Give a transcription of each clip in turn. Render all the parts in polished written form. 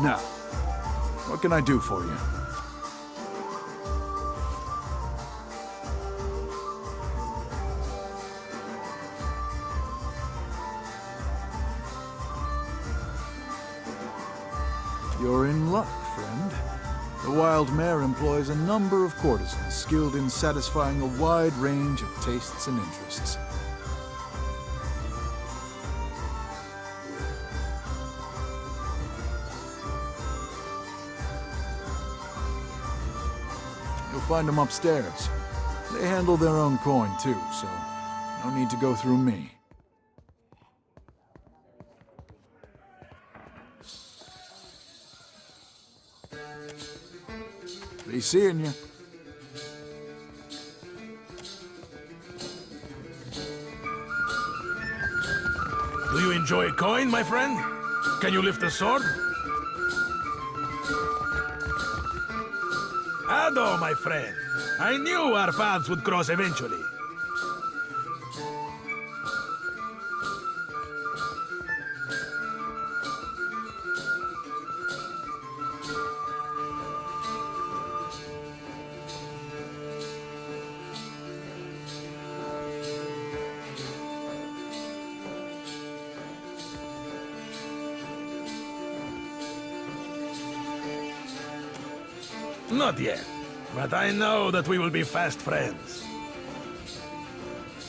Now, what can I do for you? You're in luck, friend. The Wild Mare employs a number of courtesans skilled in satisfying a wide range of tastes and interests. You'll find them upstairs. They handle their own coin too, so no need to go through me. Be seeing you. Do you enjoy coin, my friend? Can you lift a sword? Ado, my friend. I knew our paths would cross eventually. Not yet, but I know that we will be fast friends.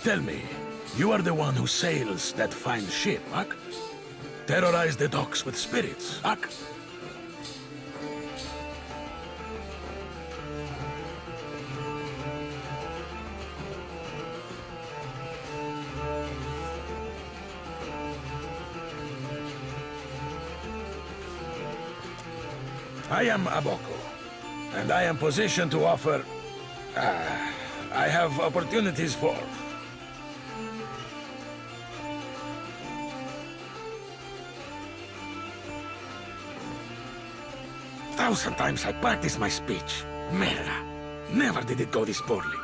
Tell me, you are the one who sails that fine ship, Ak? Terrorize the docks with spirits, Ak? I am Aboko, and I am positioned to offer... I have opportunities for... Thousand times I practiced my speech. Merda. Never did it go this poorly.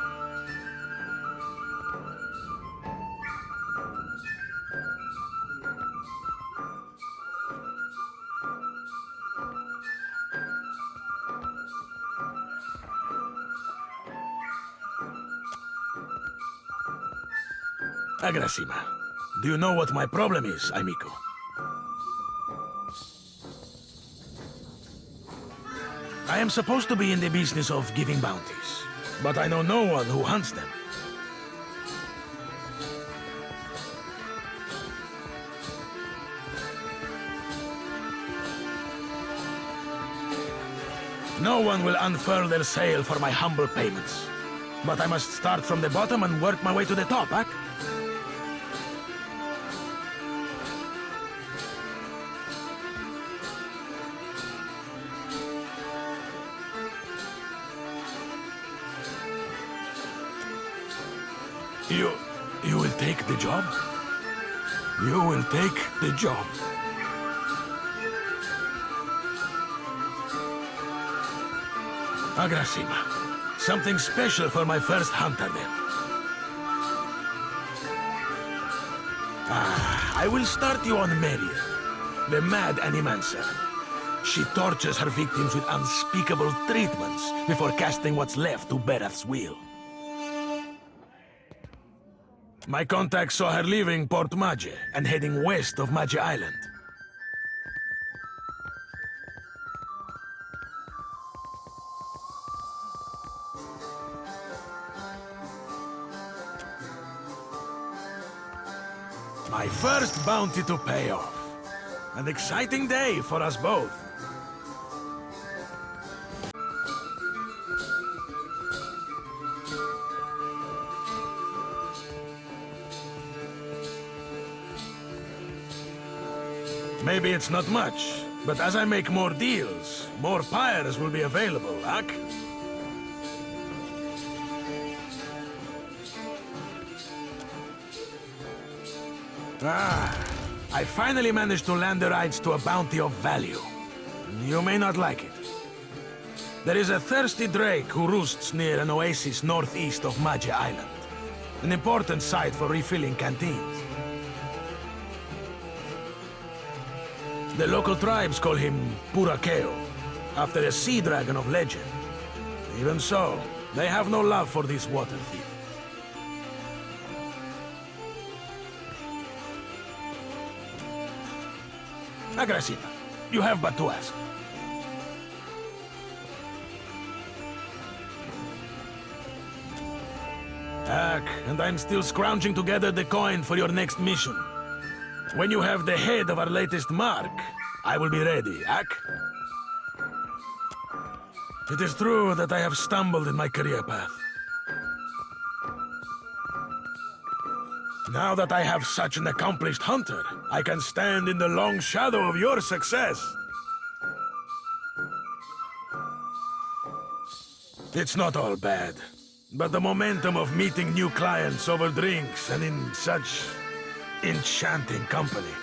Agrasima, do you know what my problem is, amico? I am supposed to be in the business of giving bounties, but I know no one who hunts them. No one will unfurl their sail for my humble payments. But I must start from the bottom and work my way to the top, Ak? You will take the job? You will take the job. Agrasima. Something special for my first hunter, then. I will start you on Mary, the mad animancer. She tortures her victims with unspeakable treatments before casting what's left to Berath's will. My contact saw her leaving Port Mage and heading west of Mage Island. My first bounty to pay off. An exciting day for us both. Maybe it's not much, but as I make more deals, more pyres will be available, Ak? I finally managed to land the rights to a bounty of value. You may not like it. There is a thirsty drake who roosts near an oasis northeast of Mage Island. An important site for refilling canteens. The local tribes call him Purakeo, after a sea dragon of legend. Even so, they have no love for this water thief. Agrasiba, you have but to ask. And I'm still scrounging together the coin for your next mission. When you have the head of our latest mark, I will be ready, Ak. It is true that I have stumbled in my career path. Now that I have such an accomplished hunter, I can stand in the long shadow of your success. It's not all bad, but the momentum of meeting new clients over drinks and in such enchanting company,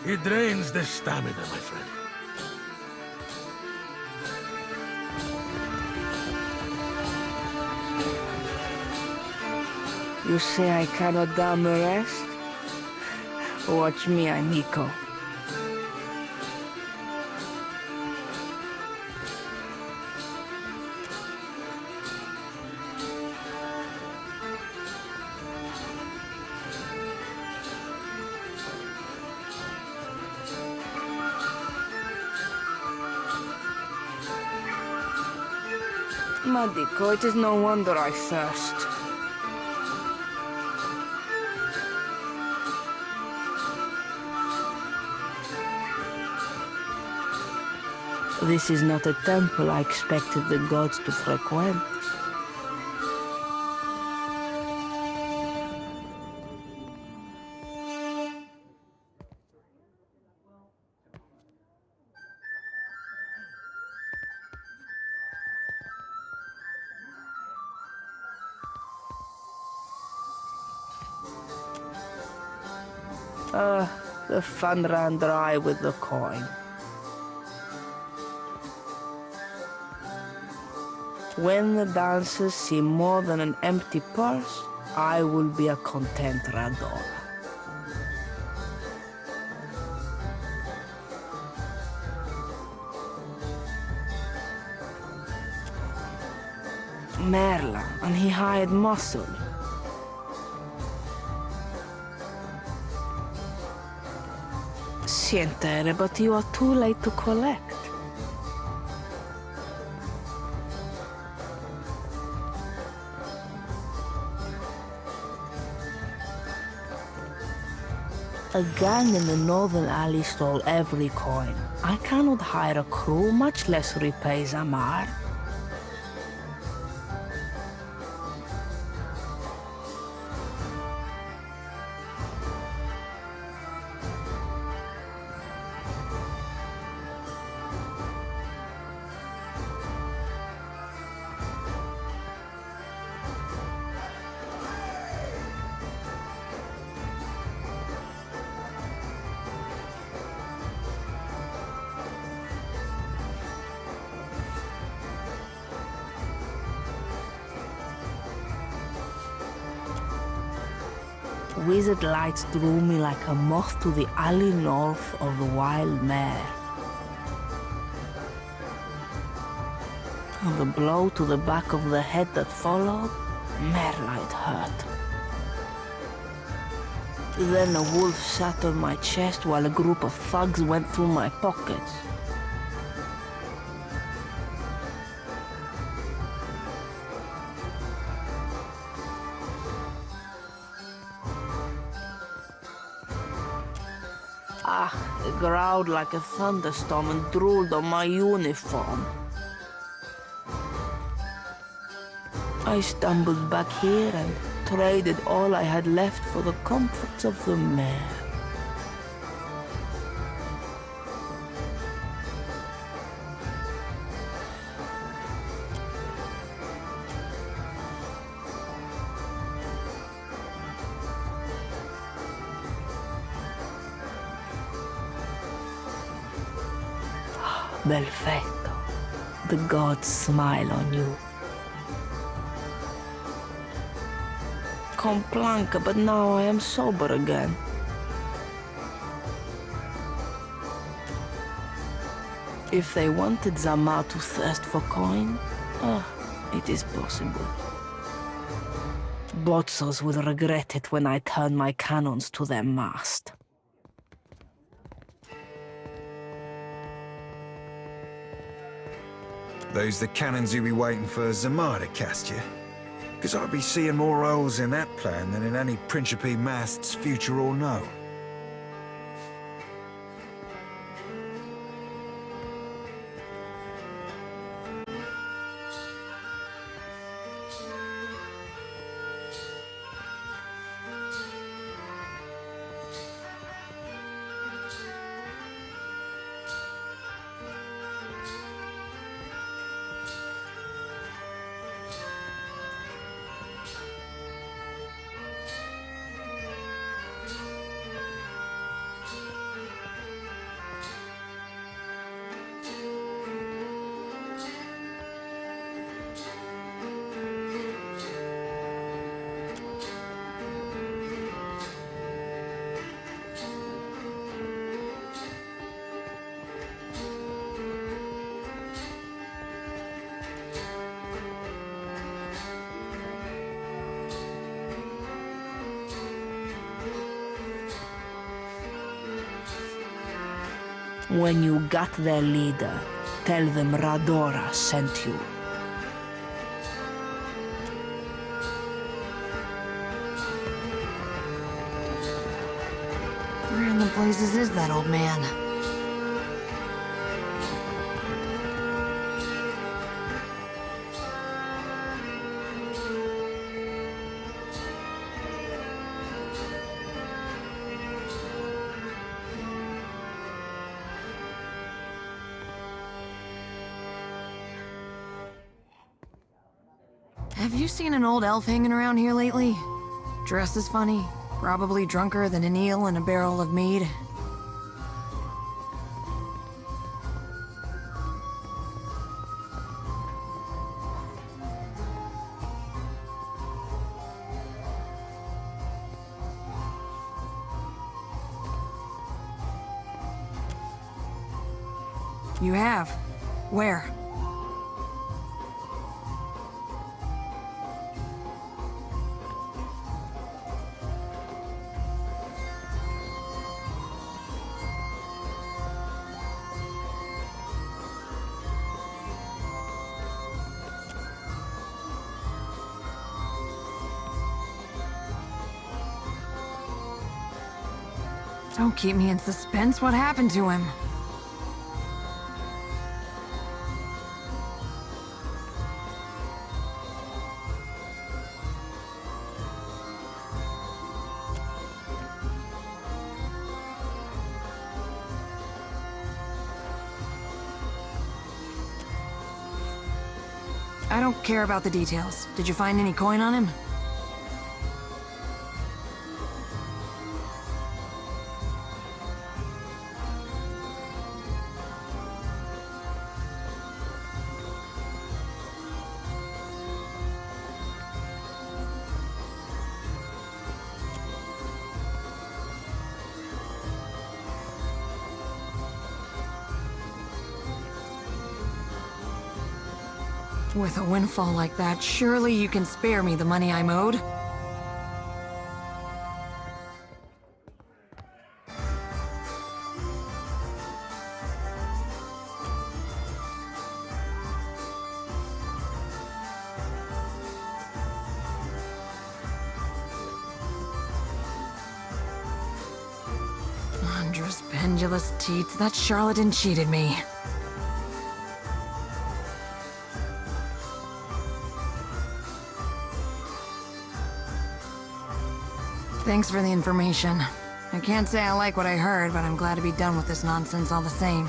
it drains the stamina, my friend. You say I cannot down the rest? Watch me, amico. Madico, it is no wonder I thirst. This is not a temple I expected the gods to frequent. The fun ran dry with the coin. When the dancers see more than an empty purse, I will be a content Rador. Merla, and he hired muscle. Sientere, but you are too late to collect. A gang in the northern alley stole every coin. I cannot hire a crew, much less repay Zamar. Wizard lights drew me like a moth to the alley north of the wild mare. And the blow to the back of the head that followed, Merla, it hurt. Then a wolf sat on my chest while a group of thugs went through my pockets. It growled like a thunderstorm and drooled on my uniform. I stumbled back here and traded all I had left for the comforts of the mare. Belfetto, the gods smile on you. Complanca, but now I am sober again. If they wanted Zamar to thirst for coin, it is possible. Botzos will regret it when I turn my cannons to their mast. Those the cannons who be waiting for Zamar to cast you? Because I'd be seeing more holes in that plan than in any Principe mast's future or no. When you got their leader, tell them Radora sent you. Where in the blazes is that old man? Have you seen an old elf hanging around here lately? Dressed as funny, probably drunker than an eel in a barrel of mead. You have? Where? Don't keep me in suspense. What happened to him? I don't care about the details. Did you find any coin on him? With a windfall like that, surely you can spare me the money I'm owed? Wondrous pendulous teats, that charlatan cheated me. Thanks for the information. I can't say I like what I heard, but I'm glad to be done with this nonsense all the same.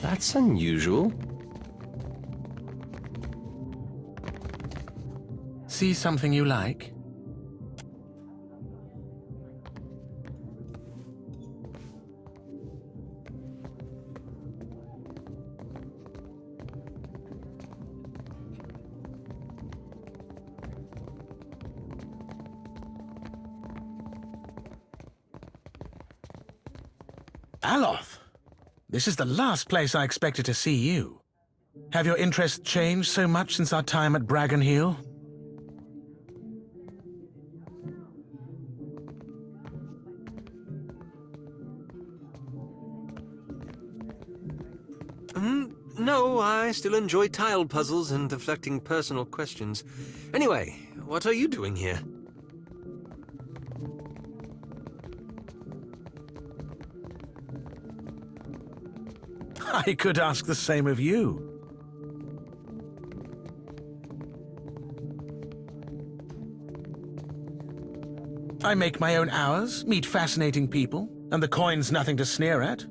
That's unusual. See something you like? Aloth, this is the last place I expected to see you. Have your interests changed so much since our time at Bragon Hill? No, I still enjoy tile puzzles and deflecting personal questions. Anyway, what are you doing here? I could ask the same of you. I make my own hours, meet fascinating people, and the coin's nothing to sneer at.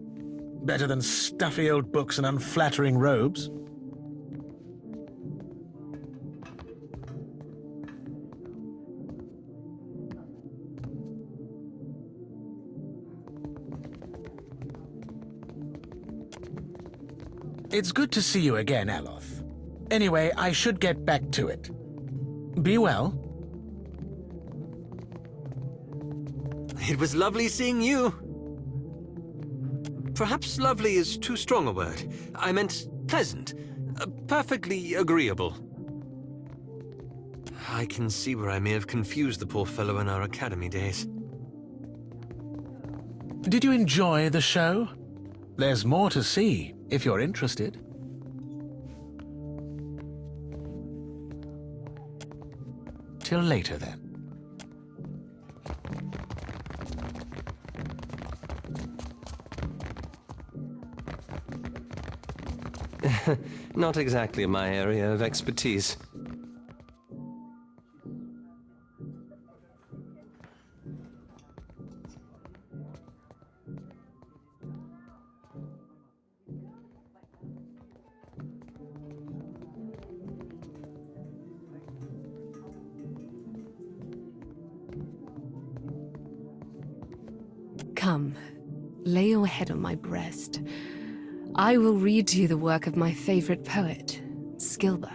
Better than stuffy old books and unflattering robes. It's good to see you again, Aloth. Anyway, I should get back to it. Be well. It was lovely seeing you. Perhaps lovely is too strong a word. I meant pleasant. Perfectly agreeable. I can see where I may have confused the poor fellow in our academy days. Did you enjoy the show? There's more to see, if you're interested. Till later, then. Not exactly my area of expertise. Come, lay your head on my breast. I will read to you the work of my favorite poet, Skilba.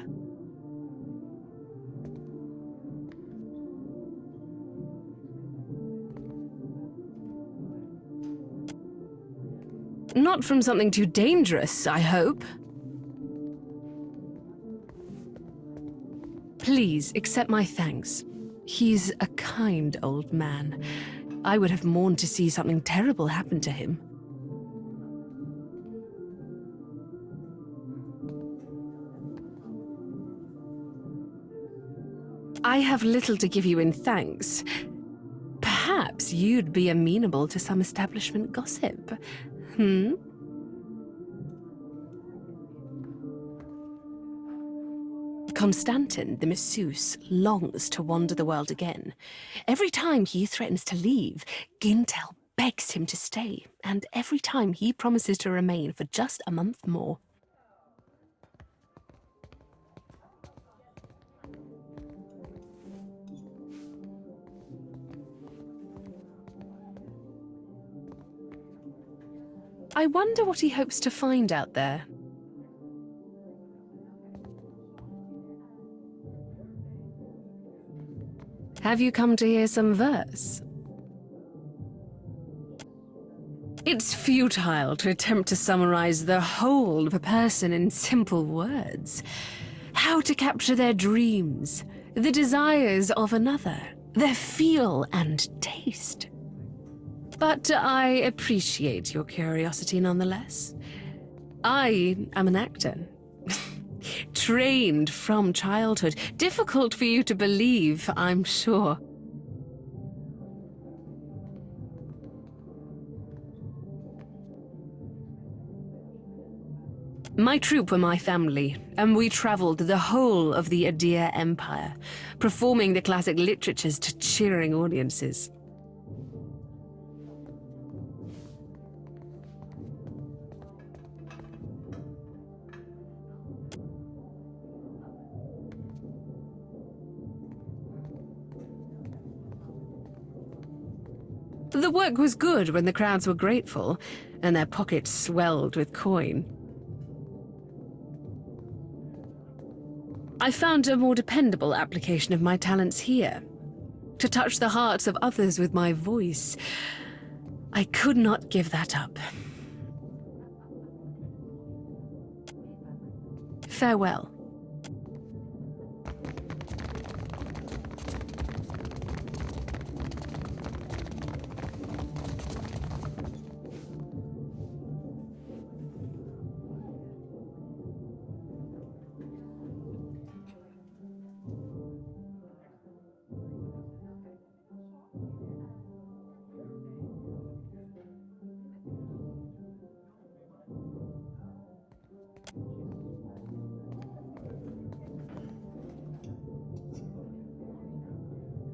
Not from something too dangerous, I hope. Please accept my thanks. He's a kind old man. I would have mourned to see something terrible happen to him. I have little to give you in thanks. Perhaps you'd be amenable to some establishment gossip. Constantin, the masseuse, longs to wander the world again. Every time he threatens to leave, Gintel begs him to stay, and every time he promises to remain for just a month more. I wonder what he hopes to find out there. Have you come to hear some verse? It's futile to attempt to summarize the whole of a person in simple words. How to capture their dreams, the desires of another, their feel and taste. But I appreciate your curiosity nonetheless. I am an actor. Trained from childhood. Difficult for you to believe, I'm sure. My troupe were my family, and we traveled the whole of the Adir Empire, performing the classic literatures to cheering audiences. The work was good when the crowds were grateful, and their pockets swelled with coin. I found a more dependable application of my talents here. To touch the hearts of others with my voice. I could not give that up. Farewell.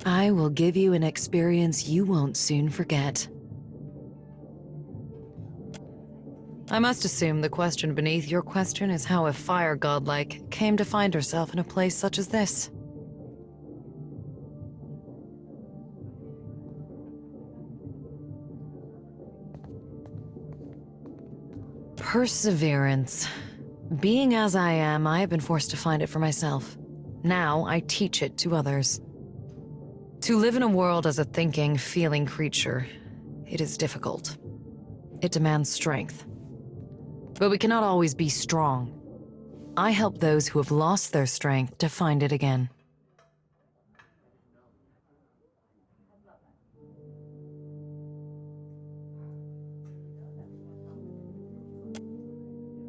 I will give you an experience you won't soon forget. I must assume the question beneath your question is how a fire godlike came to find herself in a place such as this. Perseverance. Being as I am, I have been forced to find it for myself. Now I teach it to others. To live in a world as a thinking, feeling creature, it is difficult. It demands strength. But we cannot always be strong. I help those who have lost their strength to find it again.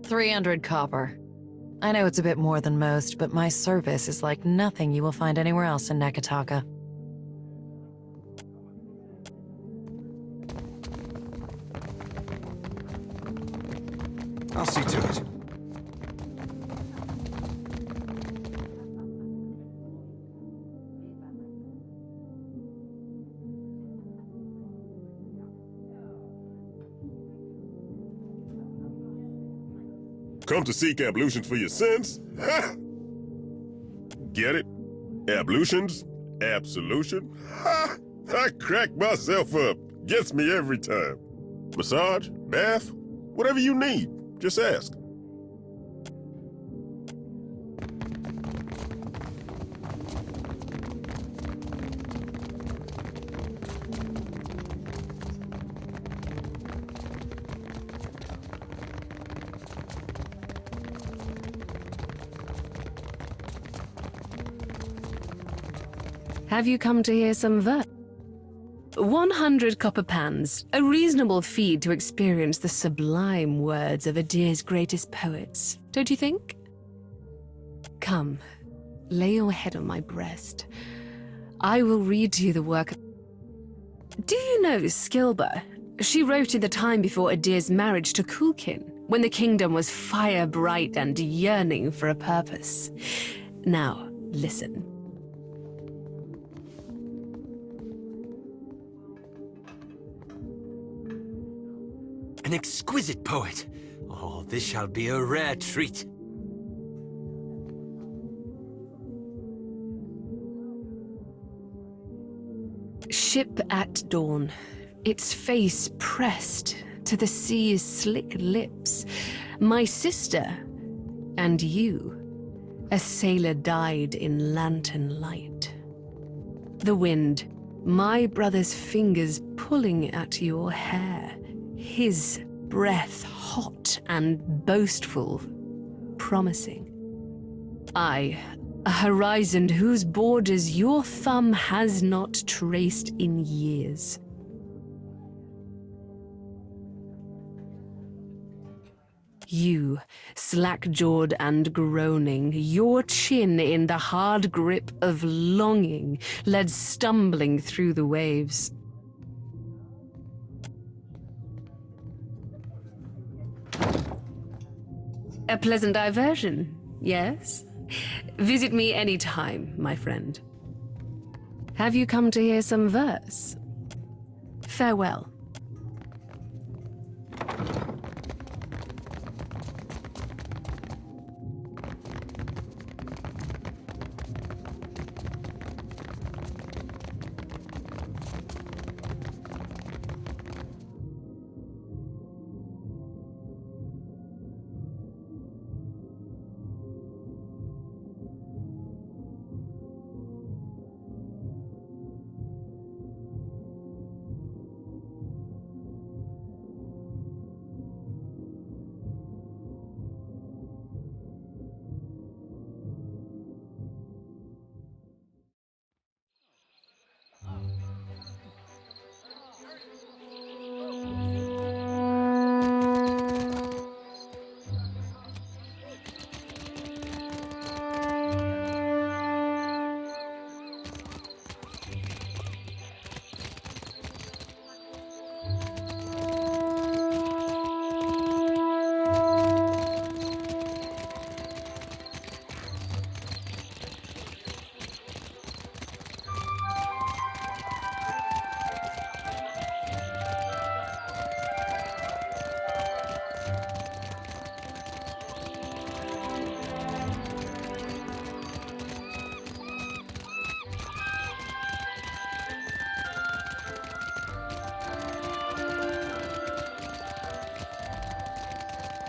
$300 copper. I know it's a bit more than most, but my service is like nothing you will find anywhere else in Nekataka. I'll see to it. Come to seek ablutions for your sins? Get it? Ablutions? Absolution? Ha! I crack myself up. Gets me every time. Massage? Bath? Whatever you need. Just ask. Have you come to hear some verse? 100 copper pans, a reasonable fee to experience the sublime words of Adir's greatest poets, don't you think? Come, lay your head on my breast. I will read to you the work. Do you know Skilba? She wrote in the time before Adir's marriage to Kulkin, when the kingdom was fire bright and yearning for a purpose. Now, listen. An exquisite poet. Oh, this shall be a rare treat. Ship at dawn, its face pressed to the sea's slick lips. My sister and you. A sailor died in lantern light. The wind, my brother's fingers pulling at your hair. His breath hot and boastful, promising. I, a horizon whose borders your thumb has not traced in years. You, slack-jawed and groaning, your chin in the hard grip of longing, led stumbling through the waves. A pleasant diversion, yes? Visit me any time, my friend. Have you come to hear some verse? Farewell.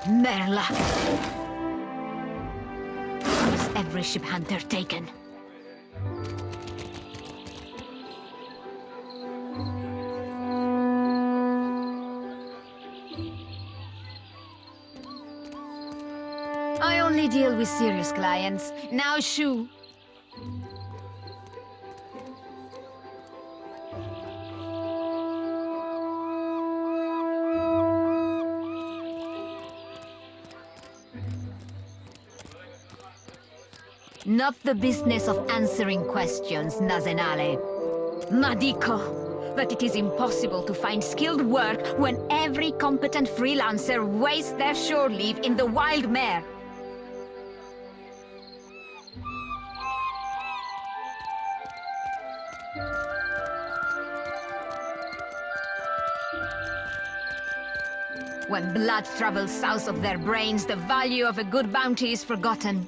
Merla. Almost every ship hunter taken. I only deal with serious clients. Now, shoo. Not the business of answering questions, Nazenale. Madiko, but it is impossible to find skilled work when every competent freelancer wastes their shore leave in the wild mare. When blood travels south of their brains, the value of a good bounty is forgotten.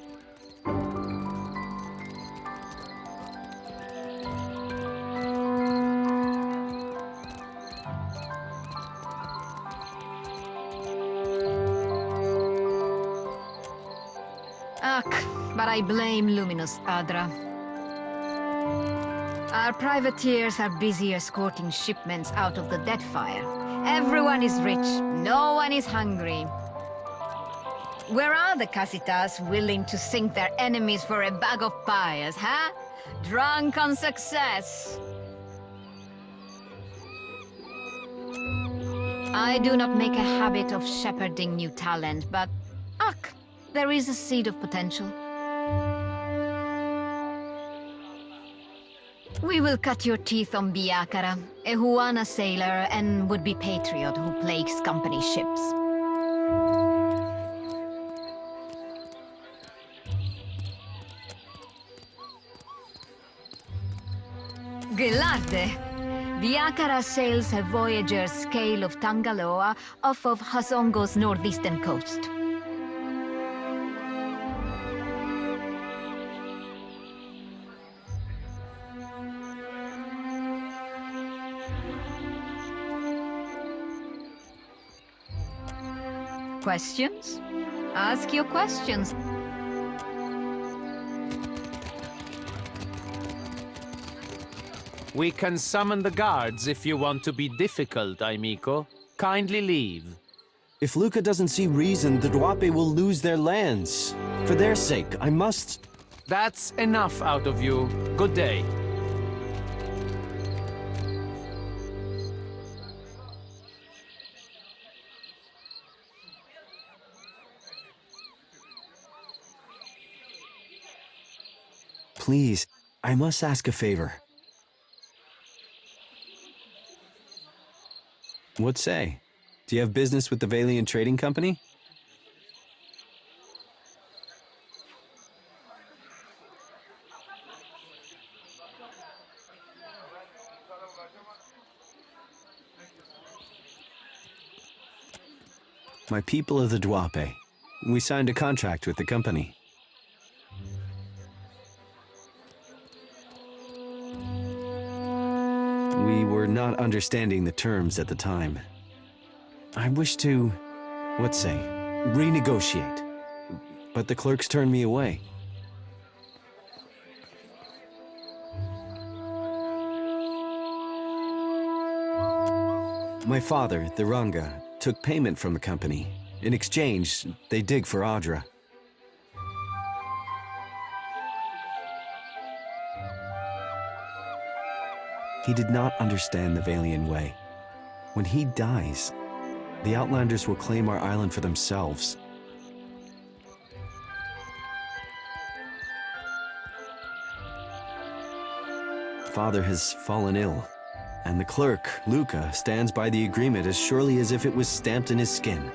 But I blame Luminous Adra. Our privateers are busy escorting shipments out of the Deadfire. Everyone is rich, no one is hungry. Where are the Casitas willing to sink their enemies for a bag of pies, huh? Drunk on success. I do not make a habit of shepherding new talent, but there is a seed of potential. We will cut your teeth on Biakara, a Huana sailor and would-be patriot who plagues company ships. Gelarde! Biakara sails a voyager's scale of Tangaloa off of Hasongo's northeastern coast. Questions? Ask your questions. We can summon the guards if you want to be difficult, Amico. Kindly leave. If Luca doesn't see reason, the Duape will lose their lands. For their sake, I must... That's enough out of you. Good day. Please, I must ask a favor. What say? Do you have business with the Valiant Trading Company? My people of the Duape. We signed a contract with the company. We were not understanding the terms at the time. I wish to, what say, renegotiate. But the clerks turned me away. My father, the Ranga, took payment from the company. In exchange, they dig for Adra. He did not understand the Valian way. When he dies, the Outlanders will claim our island for themselves. Father has fallen ill, and the clerk, Luca, stands by the agreement as surely as if it was stamped in his skin.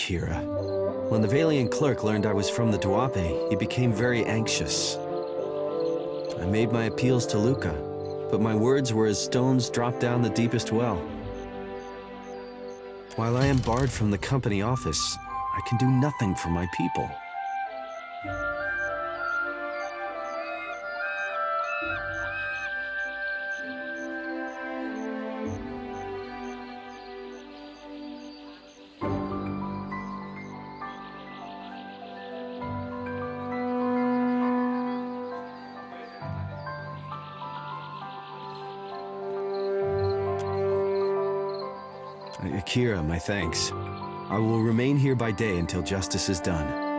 Akira. When the Valiant clerk learned I was from the Duape, he became very anxious. I made my appeals to Luca, but my words were as stones dropped down the deepest well. While I am barred from the company office, I can do nothing for my people. Akira, my thanks. I will remain here by day until justice is done.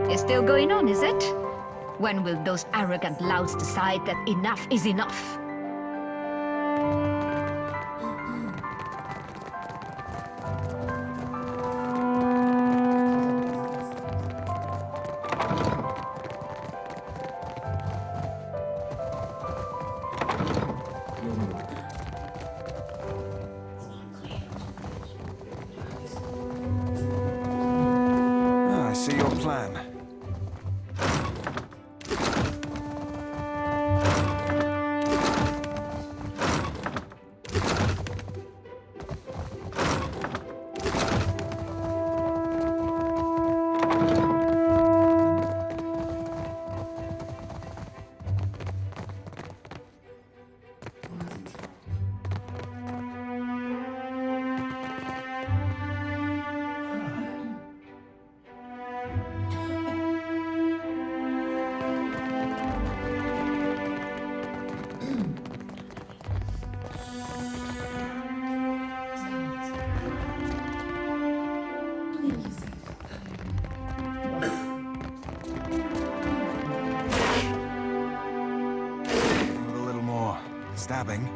It's still going on, is it? When will those arrogant louts decide that enough is enough? I see your plan. Stabbing.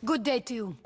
Good day to you.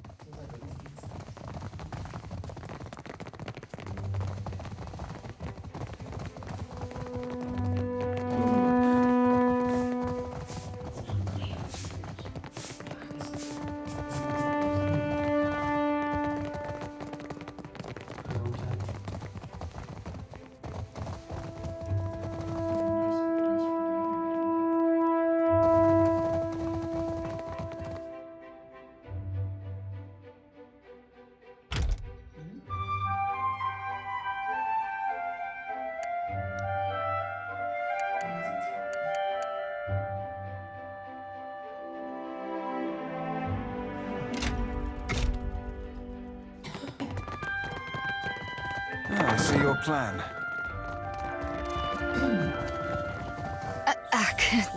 I see your plan.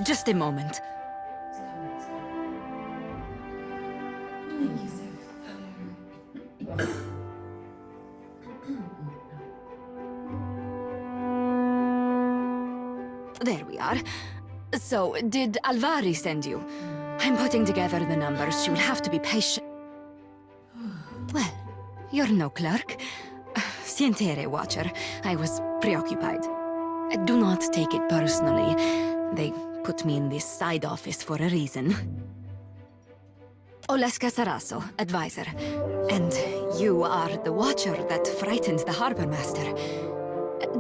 Just a moment. There we are. So, did Alvari send you? I'm putting together the numbers. You'll have to be patient. Well, you're no clerk. Sientere, Watcher. I was preoccupied. Do not take it personally. They put me in this side office for a reason. Oleska Saraso, advisor. And you are the watcher that frightened the harbor master.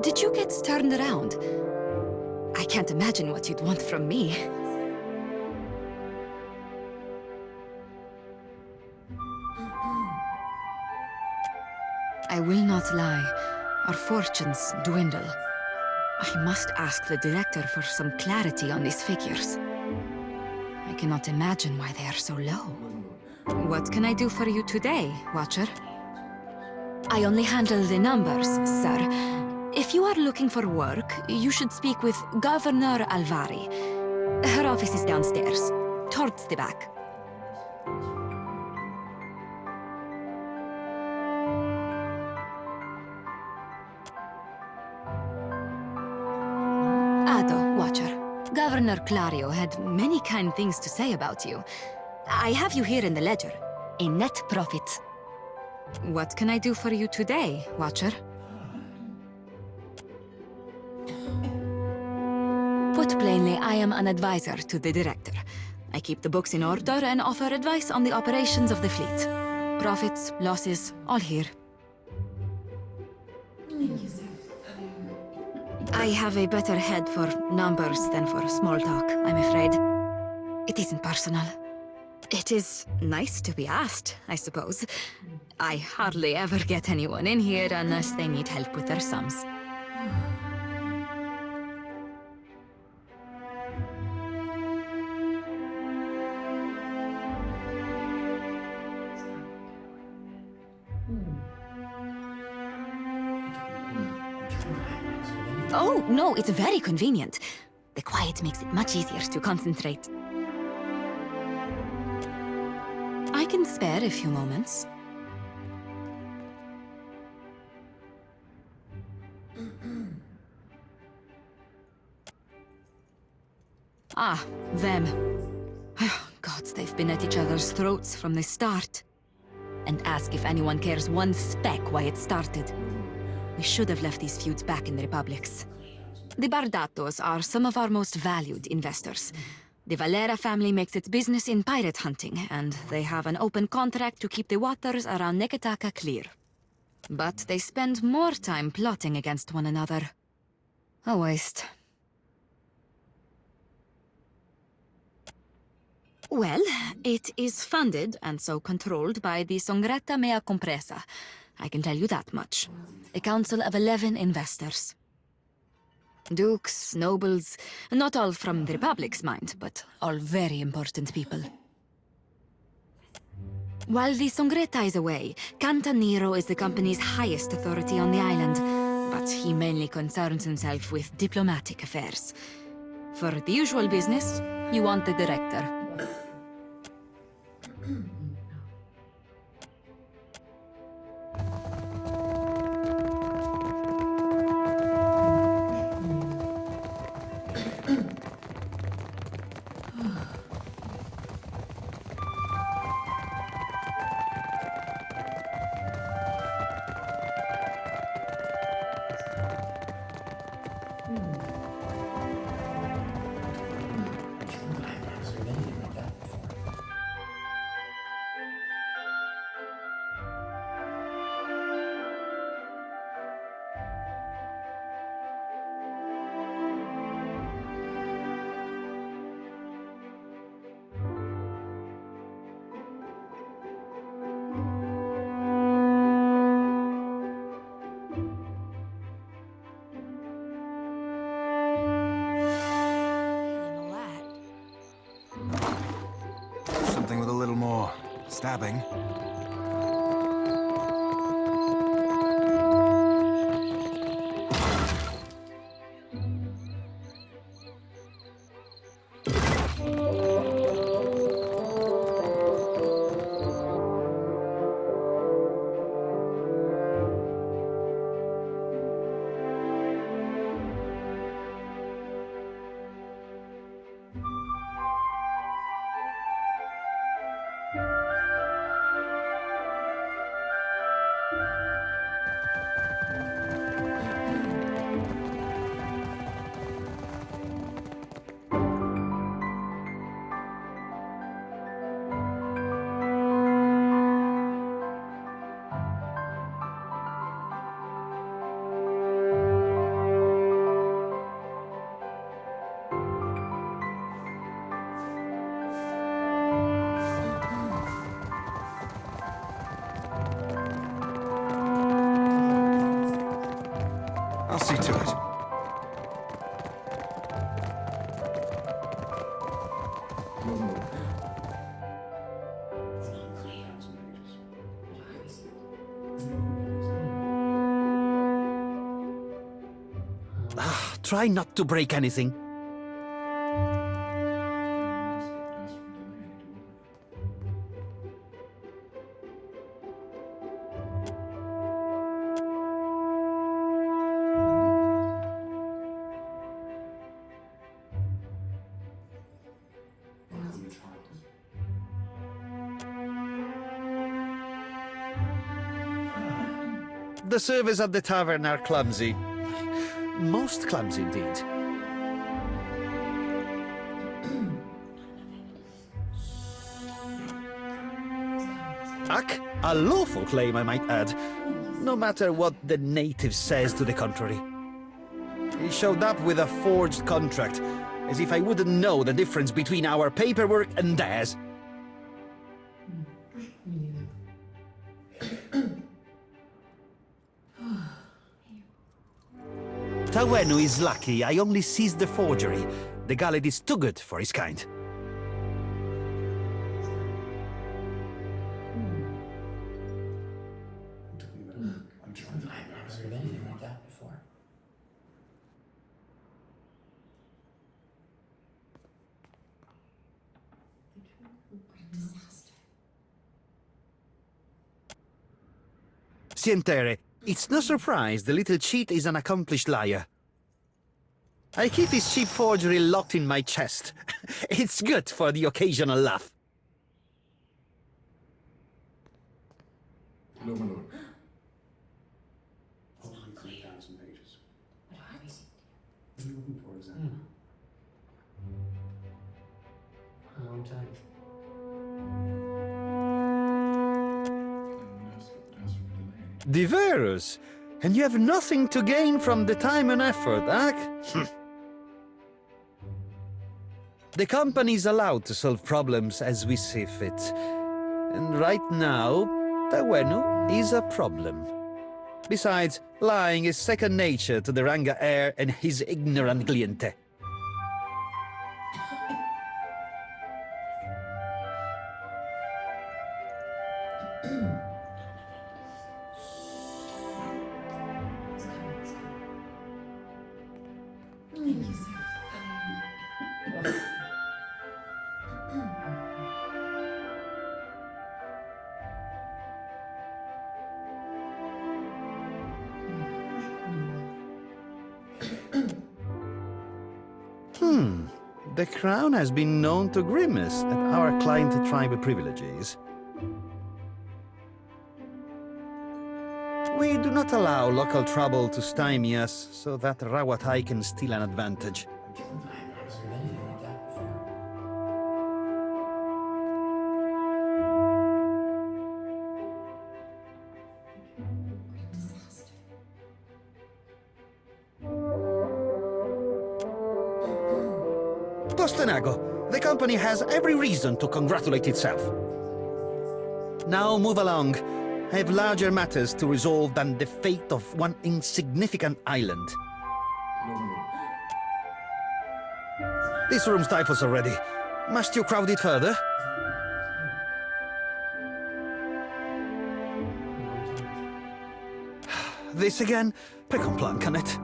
Did you get turned around? I can't imagine what you'd want from me. I will not lie. Our fortunes dwindle. I must ask the director for some clarity on these figures. I cannot imagine why they are so low. What can I do for you today, Watcher? I only handle the numbers, sir. If you are looking for work, you should speak with Governor Alvari. Her office is downstairs, towards the back. Ado, Watcher. Governor Clario had many kind things to say about you. I have you here in the ledger. A net profit. What can I do for you today, Watcher? Put plainly, I am an advisor to the director. I keep the books in order and offer advice on the operations of the fleet. Profits, losses, all here. I have a better head for numbers than for small talk, I'm afraid. It isn't personal. It is nice to be asked, I suppose. I hardly ever get anyone in here unless they need help with their sums. Oh, no, it's very convenient. The quiet makes it much easier to concentrate. I can spare a few moments. Ah, them. Gods, they've been at each other's throats from the start. And ask if anyone cares one speck why it started. We should have left these feuds back in the Republics. The Bardatos are some of our most valued investors. The Valera family makes its business in pirate hunting, and they have an open contract to keep the waters around Neketaka clear. But they spend more time plotting against one another. A waste. Well, it is funded and so controlled by the Songretta Mea Compresa. I can tell you that much. A council of 11 investors. Dukes, nobles, not all from the Republic's mind, but all very important people. While the Songretta is away, Cantaniro is the company's highest authority on the island, but he mainly concerns himself with diplomatic affairs. For the usual business, you want the director. Something with a little more stabbing. I'll see to it. Try not to break anything. The servers at the tavern are clumsy. Most clumsy indeed. Ak, a lawful claim, I might add, no matter what the native says to the contrary. He showed up with a forged contract, as if I wouldn't know the difference between our paperwork and theirs. Tawenu is lucky I only seized the forgery. The Galad is too good for his kind. Sientere, it's no surprise the little cheat is an accomplished liar. I keep his cheap forgery locked in my chest. It's good for the occasional laugh. Hello, my lord. Hopefully 3,000 pages. What are you looking for exactly? A long time. Diverus! And you have nothing to gain from the time and effort, eh? The company is allowed to solve problems as we see fit. And right now, Tawenu is a problem. Besides, lying is second nature to the Ranga heir and his ignorant cliente. The crown has been known to grimace at our client tribal privileges. We do not allow local trouble to stymie us so that Rawatai can steal an advantage. Tostenago, the company has every reason to congratulate itself. Now move along. I have larger matters to resolve than the fate of one insignificant island. This room stifles already. Must you crowd it further? This again? Precomplan, can it?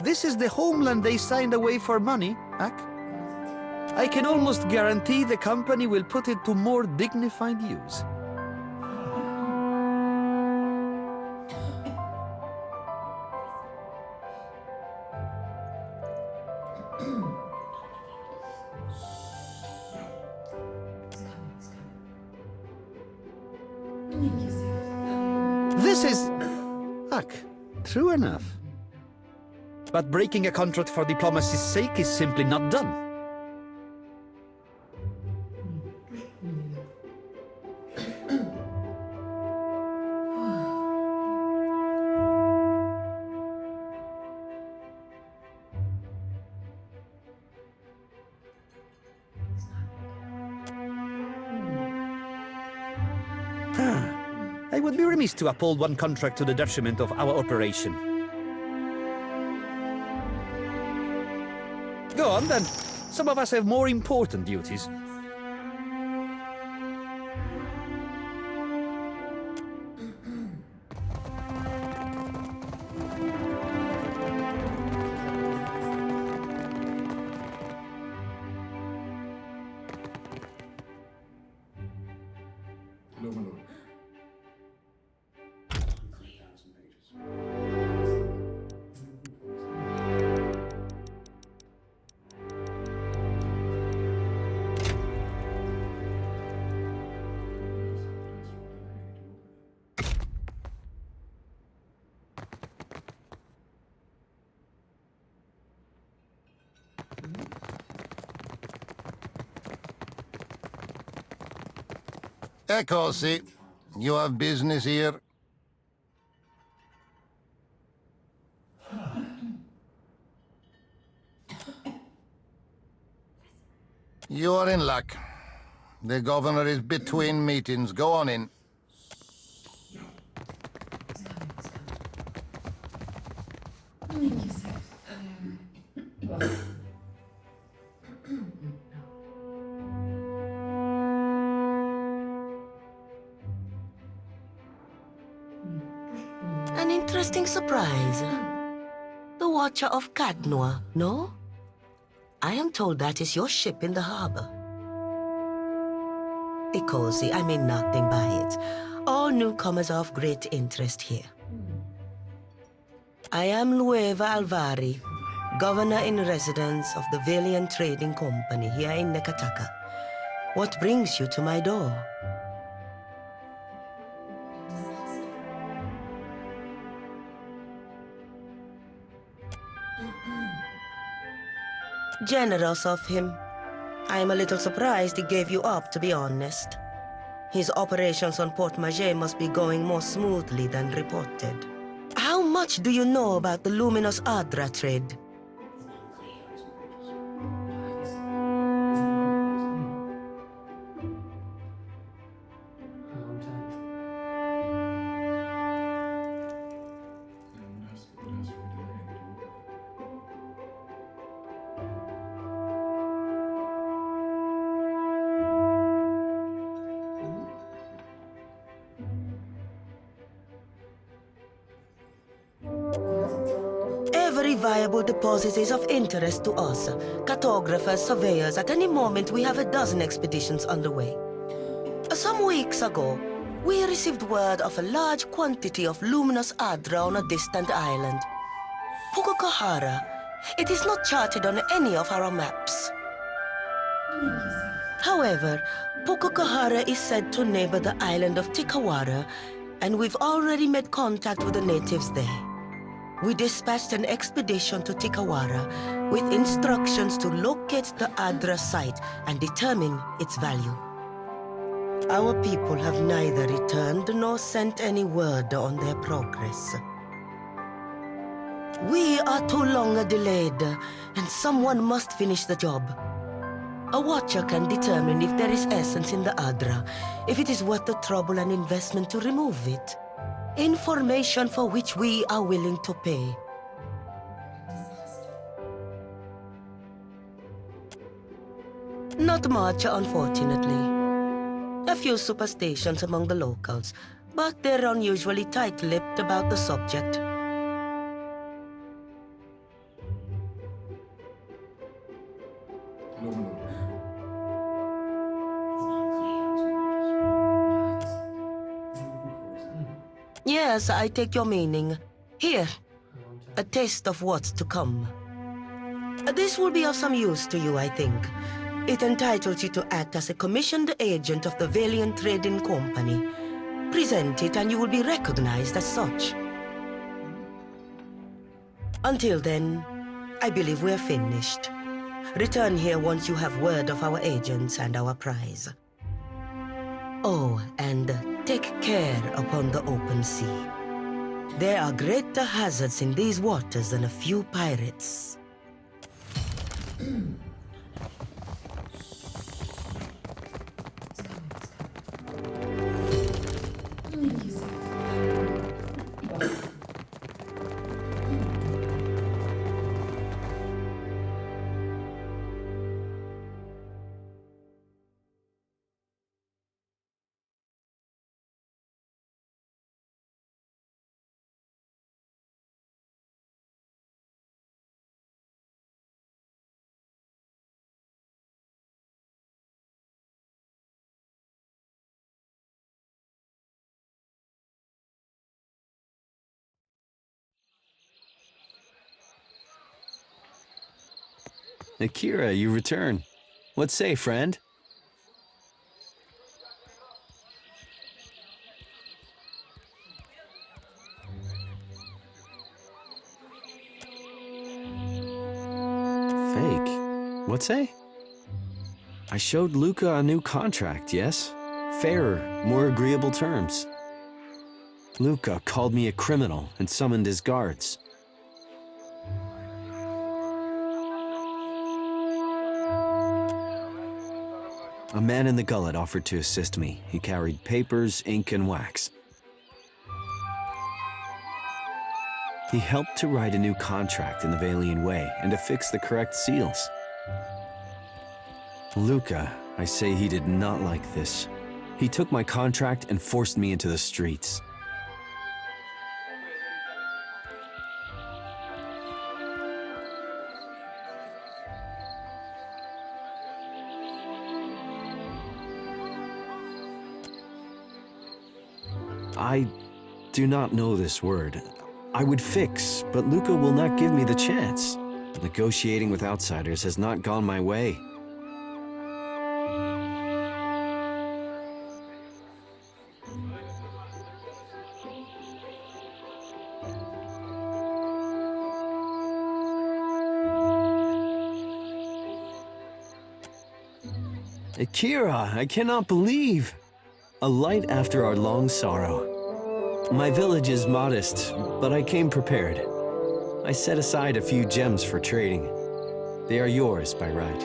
This is the homeland they signed away for money, Ak. I can almost guarantee the company will put it to more dignified use. This is... Ak, true enough. But breaking a contract for diplomacy's sake is simply not done. I'd be remiss to uphold one contract to the detriment of our operation. Go on, then. Some of us have more important duties. Hello, my lord. 3,000 pages. Eccosi. You have business here? You are in luck. The governor is between meetings. Go on in. An interesting surprise. The Watcher of Cadnoa, no? I am told that is your ship in the harbor. Be cozy, I mean nothing by it. All newcomers are of great interest here. I am Lueva Alvari, governor in residence of the Valiant Trading Company here in Nekataka. What brings you to my door? Generous of him. I am a little surprised he gave you up, to be honest. His operations on Port Maget must be going more smoothly than reported. How much do you know about the luminous Adra trade? Every viable deposit is of interest to us. Cartographers, surveyors, at any moment we have a dozen expeditions underway. Some weeks ago, we received word of a large quantity of luminous Adra on a distant island. Pukokahara. It is not charted on any of our maps. However, Pukokahara is said to neighbor the island of Tikawara, and we've already made contact with the natives there. We dispatched an expedition to Tikawara with instructions to locate the Adra site and determine its value. Our people have neither returned nor sent any word on their progress. We are too long delayed, and someone must finish the job. A watcher can determine if there is essence in the Adra, if it is worth the trouble and investment to remove it. Information for which we are willing to pay. Not much, unfortunately. A few superstitions among the locals, but they're unusually tight-lipped about the subject. Hello, my lord. Yes, I take your meaning. Here, a taste of what's to come. This will be of some use to you, I think. It entitles you to act as a commissioned agent of the Valiant Trading Company. Present it and you will be recognized as such. Until then, I believe we're finished. Return here once you have word of our agents and our prize. Oh, and take care upon the open sea. There are greater hazards in these waters than a few pirates. Akira, you return. What say, friend? Fake? What say? I showed Luca a new contract, yes? Fairer, more agreeable terms. Luca called me a criminal and summoned his guards. A man in the gullet offered to assist me. He carried papers, ink, and wax. He helped to write a new contract in the Valian way and to fix the correct seals. Luca, I say he did not like this. He took my contract and forced me into the streets. I do not know this word. I would fix, but Luca will not give me the chance. Negotiating with outsiders has not gone my way. Akira, I cannot believe! A light after our long sorrow. My village is modest, but I came prepared. I set aside a few gems for trading. They are yours by right.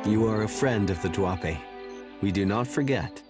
You are a friend of the Duape. We do not forget.